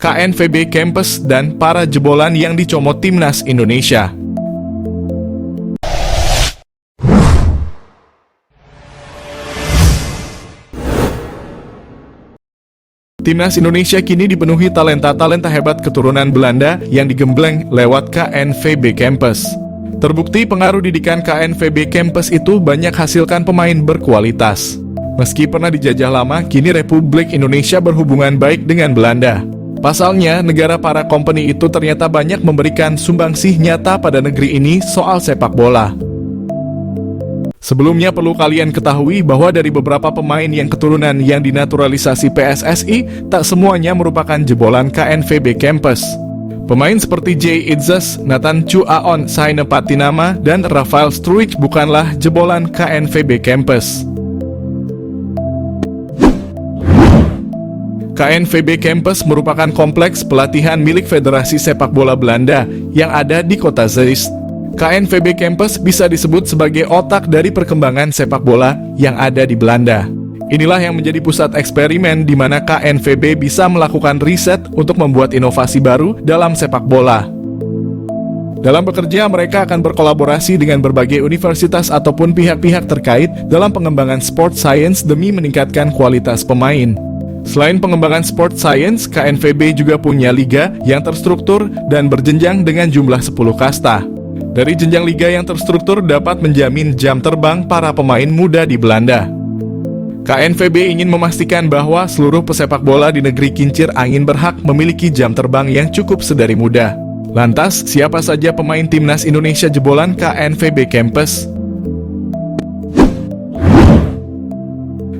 KNVB Campus, dan para jebolan yang dicomot Timnas Indonesia. Timnas Indonesia kini dipenuhi talenta-talenta hebat keturunan Belanda yang digembleng lewat KNVB Campus. Terbukti pengaruh didikan KNVB Campus itu banyak hasilkan pemain berkualitas. Meski pernah dijajah lama, kini Republik Indonesia berhubungan baik dengan Belanda. Pasalnya, negara para company itu ternyata banyak memberikan sumbangsih nyata pada negeri ini soal sepak bola. Sebelumnya perlu kalian ketahui bahwa dari beberapa pemain yang keturunan yang dinaturalisasi PSSI, tak semuanya merupakan jebolan KNVB Campus. Pemain seperti Jay Itzes, Nathan Chu Aon, Saine Patinama, dan Rafael Struijk bukanlah jebolan KNVB Campus. KNVB Campus merupakan kompleks pelatihan milik Federasi Sepak Bola Belanda yang ada di kota Zeist. KNVB Campus bisa disebut sebagai otak dari perkembangan sepak bola yang ada di Belanda. Inilah yang menjadi pusat eksperimen di mana KNVB bisa melakukan riset untuk membuat inovasi baru dalam sepak bola. Dalam bekerja, mereka akan berkolaborasi dengan berbagai universitas ataupun pihak-pihak terkait dalam pengembangan sport science demi meningkatkan kualitas pemain. Selain pengembangan sport science, KNVB juga punya liga yang terstruktur dan berjenjang dengan jumlah 10 kasta. Dari jenjang liga yang terstruktur dapat menjamin jam terbang para pemain muda di Belanda. KNVB ingin memastikan bahwa seluruh pesepak bola di negeri kincir angin berhak memiliki jam terbang yang cukup sedari muda. Lantas, siapa saja pemain Timnas Indonesia jebolan KNVB Campus?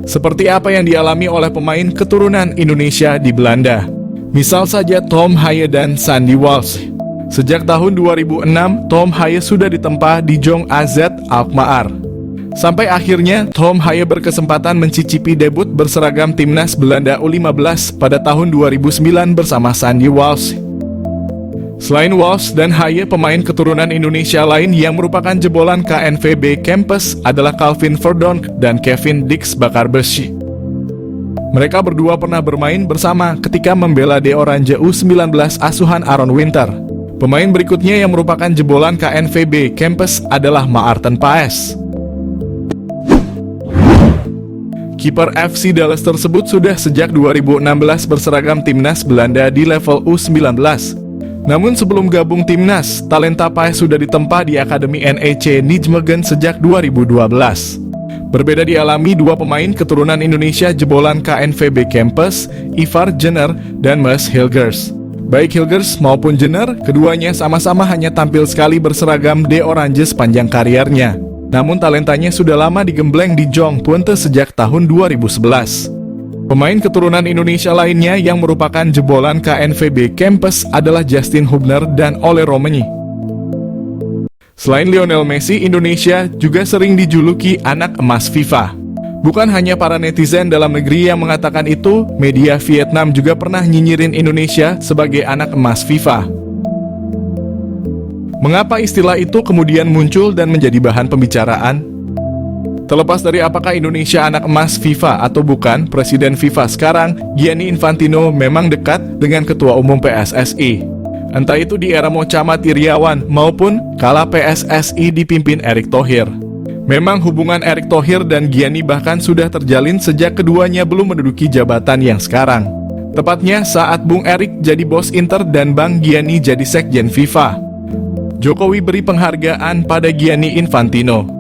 Seperti apa yang dialami oleh pemain keturunan Indonesia di Belanda? Misal saja Tom Haye dan Sandy Walsh. Sejak tahun 2006, Tom Haye sudah ditempa di Jong AZ Alkmaar. Sampai akhirnya, Tom Haye berkesempatan mencicipi debut berseragam Timnas Belanda U15 pada tahun 2009 bersama Sandy Walsh. Selain Walsh dan Haye, pemain keturunan Indonesia lain yang merupakan jebolan KNVB Campus adalah Calvin Verdonk dan Kevin Dix Bakarbeshi. Mereka berdua pernah bermain bersama ketika membela De Oranje U19 asuhan Aaron Winter. Pemain berikutnya yang merupakan jebolan KNVB Campus adalah Maarten Paes. Kiper FC Dallas tersebut sudah sejak 2016 berseragam Timnas Belanda di level U19. Namun sebelum gabung Timnas, talenta Paes sudah ditempa di Akademi NEC Nijmegen sejak 2012. Berbeda dialami dua pemain keturunan Indonesia jebolan KNVB Campus, Ivar Jenner dan Mees Hilgers. Baik Hilgers maupun Jenner, keduanya sama-sama hanya tampil sekali berseragam De Oranje sepanjang kariernya. Namun talentanya sudah lama digembleng di Jong Punte sejak tahun 2011. Pemain keturunan Indonesia lainnya yang merupakan jebolan KNVB Campus adalah Justin Hubner dan Ole Romani. Selain Lionel Messi, Indonesia juga sering dijuluki anak emas FIFA. Bukan hanya para netizen dalam negeri yang mengatakan itu, media Vietnam juga pernah nyinyirin Indonesia sebagai anak emas FIFA. Mengapa istilah itu kemudian muncul dan menjadi bahan pembicaraan? Terlepas dari apakah Indonesia anak emas FIFA atau bukan, Presiden FIFA sekarang, Gianni Infantino, memang dekat dengan Ketua Umum PSSI. Entah itu di era Mocamat Iriawan maupun kala PSSI dipimpin Erick Thohir. Memang hubungan Erick Thohir dan Gianni bahkan sudah terjalin sejak keduanya belum menduduki jabatan yang sekarang. Tepatnya saat Bung Erick jadi bos Inter dan Bang Gianni jadi sekjen FIFA. Jokowi beri penghargaan pada Gianni Infantino.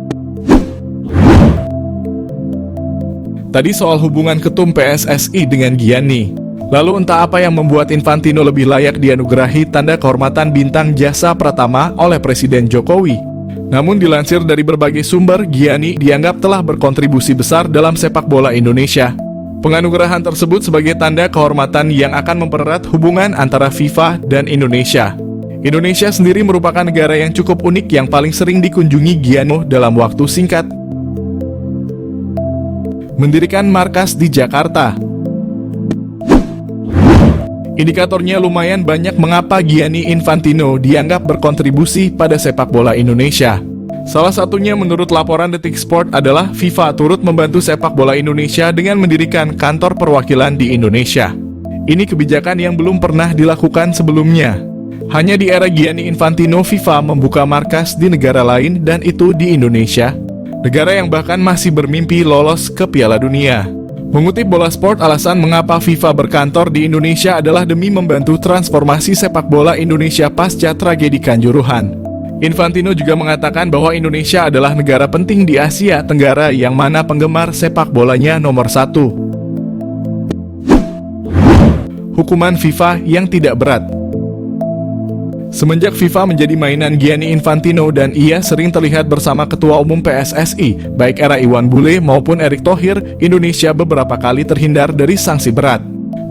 Tadi soal hubungan ketum PSSI dengan Gianni. Lalu entah apa yang membuat Infantino lebih layak dianugerahi tanda kehormatan bintang jasa pratama oleh Presiden Jokowi. Namun dilansir dari berbagai sumber, Gianni dianggap telah berkontribusi besar dalam sepak bola Indonesia. Penganugerahan tersebut sebagai tanda kehormatan yang akan mempererat hubungan antara FIFA dan Indonesia. Indonesia sendiri merupakan negara yang cukup unik yang paling sering dikunjungi Gianni dalam waktu singkat. Mendirikan markas di Jakarta. Indikatornya lumayan banyak mengapa Gianni Infantino dianggap berkontribusi pada sepak bola Indonesia. Salah satunya menurut laporan Detik Sport adalah FIFA turut membantu sepak bola Indonesia dengan mendirikan kantor perwakilan di Indonesia. Ini kebijakan yang belum pernah dilakukan sebelumnya. Hanya di era Gianni Infantino, FIFA membuka markas di negara lain dan itu di Indonesia, negara yang bahkan masih bermimpi lolos ke Piala Dunia. Mengutip Bola Sport, alasan mengapa FIFA berkantor di Indonesia adalah demi membantu transformasi sepak bola Indonesia pasca tragedi Kanjuruhan. Infantino juga mengatakan bahwa Indonesia adalah negara penting di Asia Tenggara yang mana penggemar sepak bolanya nomor 1. Hukuman FIFA yang tidak berat. Semenjak FIFA menjadi mainan Gianni Infantino dan ia sering terlihat bersama Ketua Umum PSSI, baik era Iwan Bule maupun Erick Thohir, Indonesia beberapa kali terhindar dari sanksi berat.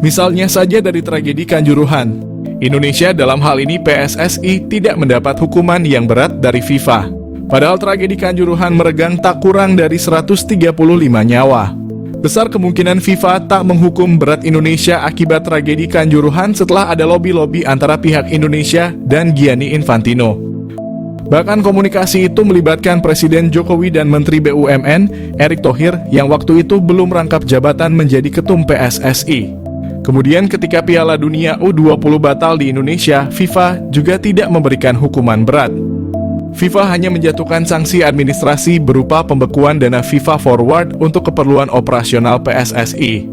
Misalnya saja dari tragedi Kanjuruhan. Indonesia dalam hal ini PSSI tidak mendapat hukuman yang berat dari FIFA. Padahal tragedi Kanjuruhan meregang tak kurang dari 135 nyawa. Besar kemungkinan FIFA tak menghukum berat Indonesia akibat tragedi Kanjuruhan setelah ada lobi-lobi antara pihak Indonesia dan Gianni Infantino. Bahkan komunikasi itu melibatkan Presiden Jokowi dan Menteri BUMN, Erick Thohir, yang waktu itu belum rangkap jabatan menjadi ketum PSSI. Kemudian ketika Piala Dunia U20 batal di Indonesia, FIFA juga tidak memberikan hukuman berat. FIFA hanya menjatuhkan sanksi administrasi berupa pembekuan dana FIFA Forward untuk keperluan operasional PSSI.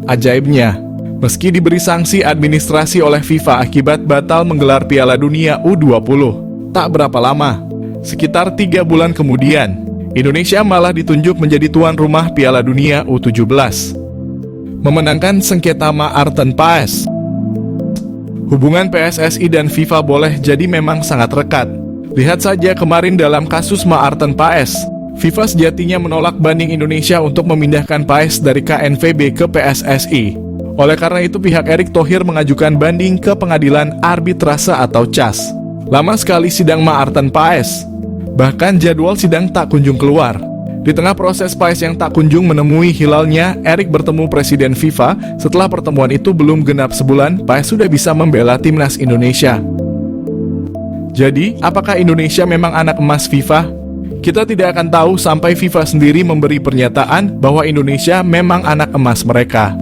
Ajaibnya, meski diberi sanksi administrasi oleh FIFA akibat batal menggelar Piala Dunia U20, tak berapa lama, sekitar 3 bulan kemudian, Indonesia malah ditunjuk menjadi tuan rumah Piala Dunia U17, memenangkan sengketa Maarten Paes. Hubungan PSSI dan FIFA boleh jadi memang sangat rekat. Lihat saja kemarin dalam kasus Maarten Paes, FIFA sejatinya menolak banding Indonesia untuk memindahkan Paes dari KNVB ke PSSI. Oleh karena itu pihak Erick Thohir mengajukan banding ke Pengadilan Arbitrase atau CAS. Lama sekali sidang Maarten Paes. Bahkan jadwal sidang tak kunjung keluar. Di tengah proses Paes yang tak kunjung menemui hilalnya, Erick bertemu Presiden FIFA. Setelah pertemuan itu belum genap sebulan, Paes sudah bisa membela timnas Indonesia. Jadi, apakah Indonesia memang anak emas FIFA? Kita tidak akan tahu sampai FIFA sendiri memberi pernyataan bahwa Indonesia memang anak emas mereka.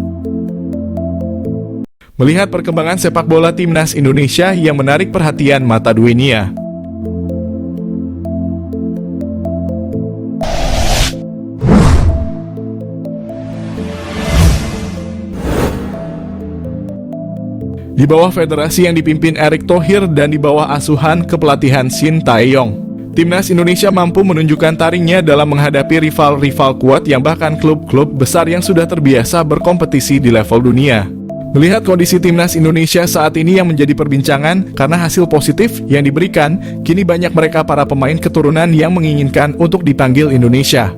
Melihat perkembangan sepak bola timnas Indonesia yang menarik perhatian mata dunia. Di bawah federasi yang dipimpin Erick Thohir dan di bawah asuhan kepelatihan Shin Tae-yong, timnas Indonesia mampu menunjukkan taringnya dalam menghadapi rival-rival kuat yang bahkan klub-klub besar yang sudah terbiasa berkompetisi di level dunia. Melihat kondisi timnas Indonesia saat ini yang menjadi perbincangan karena hasil positif yang diberikan, kini banyak mereka para pemain keturunan yang menginginkan untuk dipanggil Indonesia.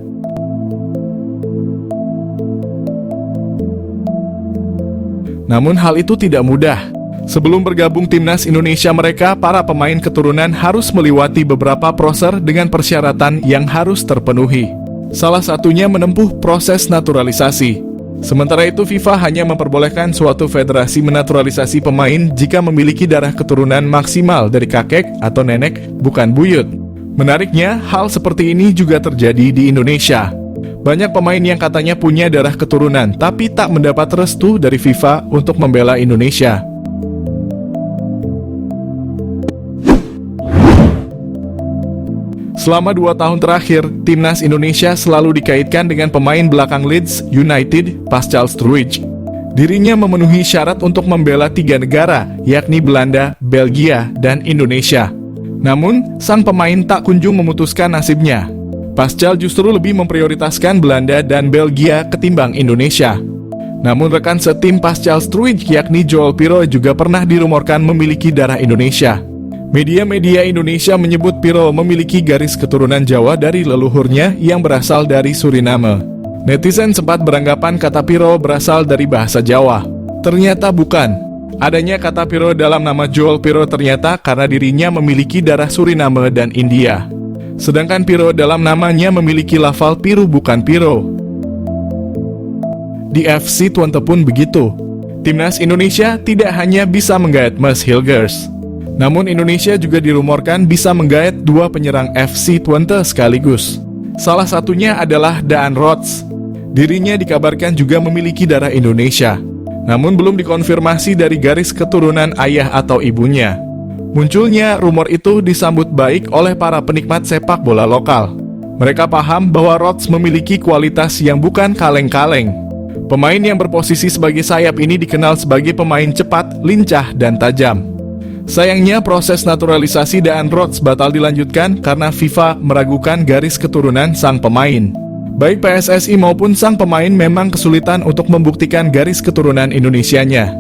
Namun hal itu tidak mudah. Sebelum bergabung timnas Indonesia mereka, para pemain keturunan harus melewati beberapa proses dengan persyaratan yang harus terpenuhi. Salah satunya menempuh proses naturalisasi. Sementara itu FIFA hanya memperbolehkan suatu federasi menaturalisasi pemain jika memiliki darah keturunan maksimal dari kakek atau nenek, bukan buyut. Menariknya, hal seperti ini juga terjadi di Indonesia. Banyak pemain yang katanya punya darah keturunan, tapi tak mendapat restu dari FIFA untuk membela Indonesia. Selama 2 tahun terakhir, timnas Indonesia selalu dikaitkan dengan pemain belakang Leeds United, Pascal Struijk. Dirinya memenuhi syarat untuk membela 3 negara, yakni Belanda, Belgia, dan Indonesia. Namun, sang pemain tak kunjung memutuskan nasibnya. Pascal justru lebih memprioritaskan Belanda dan Belgia ketimbang Indonesia. Namun rekan setim Pascal Struijk yakni Joel Pirou juga pernah dirumorkan memiliki darah Indonesia. Media-media Indonesia menyebut Pirou memiliki garis keturunan Jawa dari leluhurnya yang berasal dari Suriname. Netizen sempat beranggapan kata Pirou berasal dari bahasa Jawa. Ternyata bukan. Adanya kata Pirou dalam nama Joel Pirou ternyata karena dirinya memiliki darah Suriname dan India. Sedangkan Pirou dalam namanya memiliki lafal Piru bukan Pirou. Di FC Twente pun begitu. Timnas Indonesia tidak hanya bisa menggait Mas Hilgers, namun Indonesia juga dirumorkan bisa menggait 2 penyerang FC Twente sekaligus. Salah satunya adalah Daan Rots. Dirinya dikabarkan juga memiliki darah Indonesia. namun belum dikonfirmasi dari garis keturunan ayah atau ibunya. Munculnya rumor itu disambut baik oleh para penikmat sepak bola lokal. Mereka paham bahwa Rodgers memiliki kualitas yang bukan kaleng-kaleng. Pemain yang berposisi sebagai sayap ini dikenal sebagai pemain cepat, lincah, dan tajam. Sayangnya proses naturalisasi Daan Rodgers batal dilanjutkan karena FIFA meragukan garis keturunan sang pemain. Baik PSSI maupun sang pemain memang kesulitan untuk membuktikan garis keturunan Indonesianya.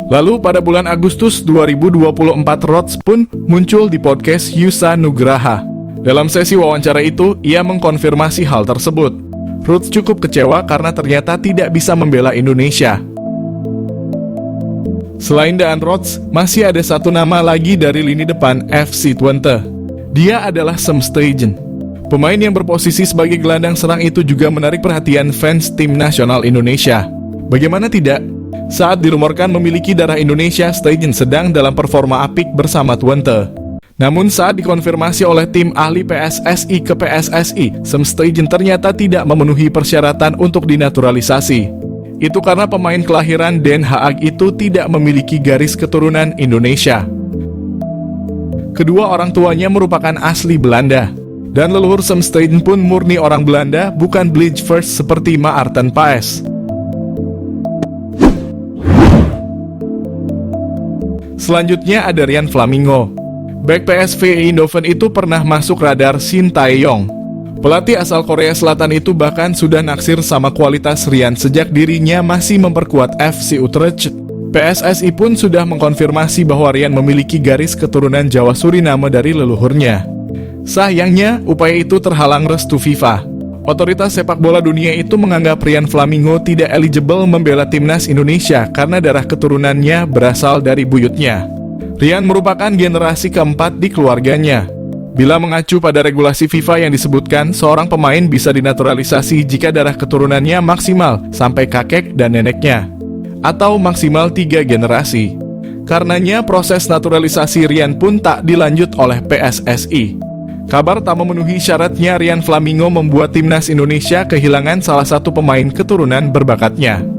Lalu pada bulan Agustus 2024 Rodgers pun muncul di podcast Yusa Nugraha. Dalam sesi wawancara itu, ia mengkonfirmasi hal tersebut. Rodgers cukup kecewa karena ternyata tidak bisa membela Indonesia. Selain Daan Rodgers, masih ada satu nama lagi dari lini depan FC Twente. Dia adalah Sam Stegen. Pemain yang berposisi sebagai gelandang serang itu juga menarik perhatian fans tim nasional Indonesia. Bagaimana tidak? Saat dirumorkan memiliki darah Indonesia, Stegen sedang dalam performa apik bersama Twente. Namun saat dikonfirmasi oleh tim ahli PSSI ke PSSI, Sam Stegen ternyata tidak memenuhi persyaratan untuk dinaturalisasi. Itu karena pemain kelahiran Den Haag itu tidak memiliki garis keturunan Indonesia. Kedua orang tuanya merupakan asli Belanda. Dan leluhur Sam Stegen pun murni orang Belanda, bukan Bleach First seperti Maarten Paes. Selanjutnya ada Rian Flamingo. Bek PSV Eindhoven itu pernah masuk radar Shin Tae-yong. Pelatih asal Korea Selatan itu bahkan sudah naksir sama kualitas Rian sejak dirinya masih memperkuat FC Utrecht. PSSI pun sudah mengkonfirmasi bahwa Rian memiliki garis keturunan Jawa Suriname dari leluhurnya. Sayangnya, upaya itu terhalang restu FIFA. Otoritas sepak bola dunia itu menganggap Rian Flamingo tidak eligible membela timnas Indonesia karena darah keturunannya berasal dari buyutnya. Rian merupakan generasi keempat di keluarganya. Bila mengacu pada regulasi FIFA yang disebutkan, seorang pemain bisa dinaturalisasi jika darah keturunannya maksimal sampai kakek dan neneknya, atau maksimal 3 generasi. Karenanya proses naturalisasi Rian pun tak dilanjut oleh PSSI. Kabar tak memenuhi syaratnya Rian Flamingo membuat timnas Indonesia kehilangan salah satu pemain keturunan berbakatnya.